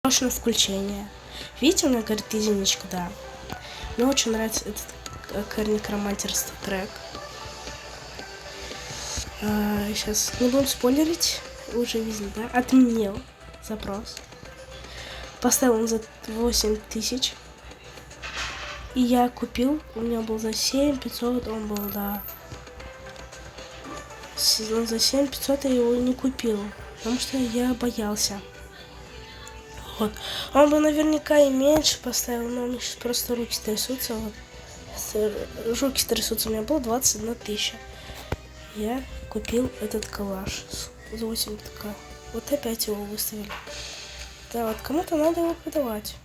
Срочное включение. Видите, у меня горит единичка, да. Мне очень нравится этот некромантерство трек. Сейчас не будем спойлерить. Вы уже видели, да? Отменил запрос. Поставил он за 8000. И я купил. У меня был за 7500. Он был, да. За 7500 я его не купил. Потому что я боялся. Вот. Он бы наверняка и меньше поставил, но у меня сейчас просто руки трясутся. Вот. Руки трясутся. У меня было 21 000. Я купил этот калаш за 8к. Вот опять его выставили. Да, вот кому-то надо его продавать.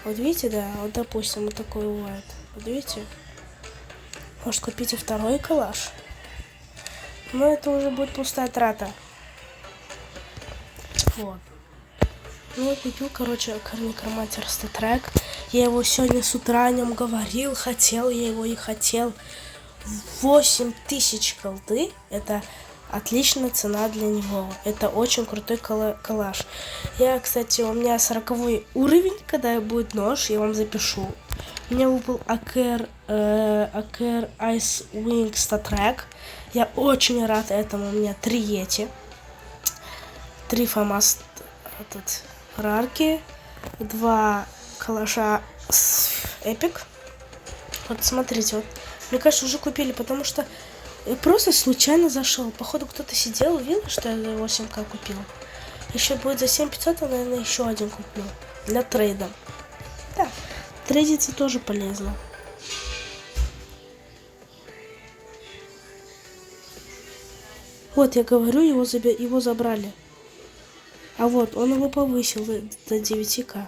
Вот видите, да, вот допустим, вот такое бывает. Вот видите? Может, купите второй калаш. Но это уже будет пустая трата. Вот. Ну, я купил, короче, некромантерство трек. Я его сегодня с утра о нем говорил, хотел я его и хотел. 8000 голды. Это отличная цена для него. Это очень крутой калаш. Я, кстати, у меня 40 уровень, когда будет нож, я вам запишу. У меня выпал Акер Ice Wing Statrek. Я очень рад этому. У меня 3 Йети. 3 фамас рарки. 2 калаша с эпик. Вот смотрите, вот. Мне кажется, уже купили, потому что я просто случайно зашел. Походу, кто-то сидел, видел, что я за 8к купил. Еще будет за 7500, я, наверное, еще один куплю. Для трейда. Да, трейдиться тоже полезно. Вот, я говорю, его забрали. А вот, он его повысил до 9к.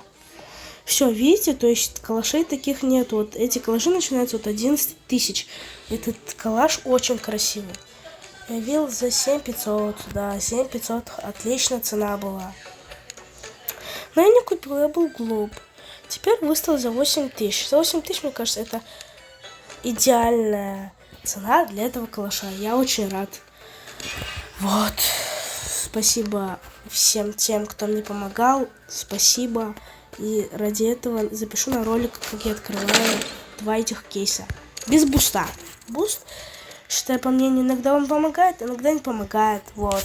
Все, видите, то есть калашей таких нет. Вот эти калаши начинаются от 11 000. Этот калаш очень красивый. Я видел за 7500, да, 7500, отличная цена была. Но я не купил, я был глуп. Теперь выставил за 8000. За 8000, мне кажется, это идеальная цена для этого калаша. Я очень рад. Вот. Спасибо всем тем, кто мне помогал. Спасибо. И ради этого запишу на ролик, как я открываю 2 этих кейса. Без буста. Буст, считаю, по мнению, иногда он помогает, иногда не помогает. Вот.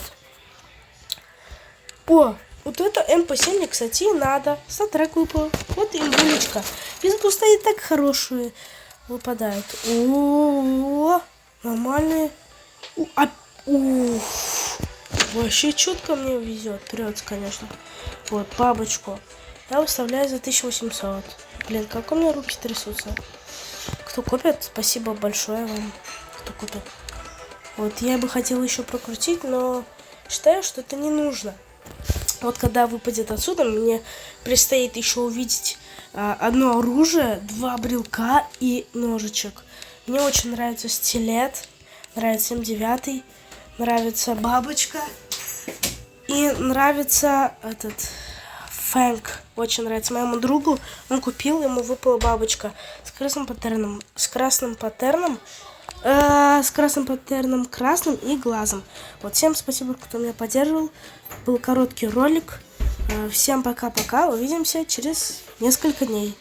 О, вот это МП7, кстати, надо. Статрек выпал. Вот и булочка. Без буста и так хорошие выпадают. О, нормальные. Вообще чутко мне везет. Прется, конечно. Вот, бабочку. Я выставляю за 1800. Блин, как у меня руки трясутся. Кто купит, спасибо большое вам, кто купит. Вот, я бы хотел еще прокрутить, но считаю, что это не нужно. Вот когда выпадет отсюда, мне предстоит еще увидеть одно оружие, 2 брелка и ножичек. Мне очень нравится стилет, нравится М9, нравится бабочка и нравится этот... Фэнк. Очень нравится моему другу. Он купил, ему выпала бабочка с красным паттерном. С красным паттерном красным и глазом. Вот, всем спасибо, кто меня поддерживал. Был короткий ролик. Всем пока-пока. Увидимся через несколько дней.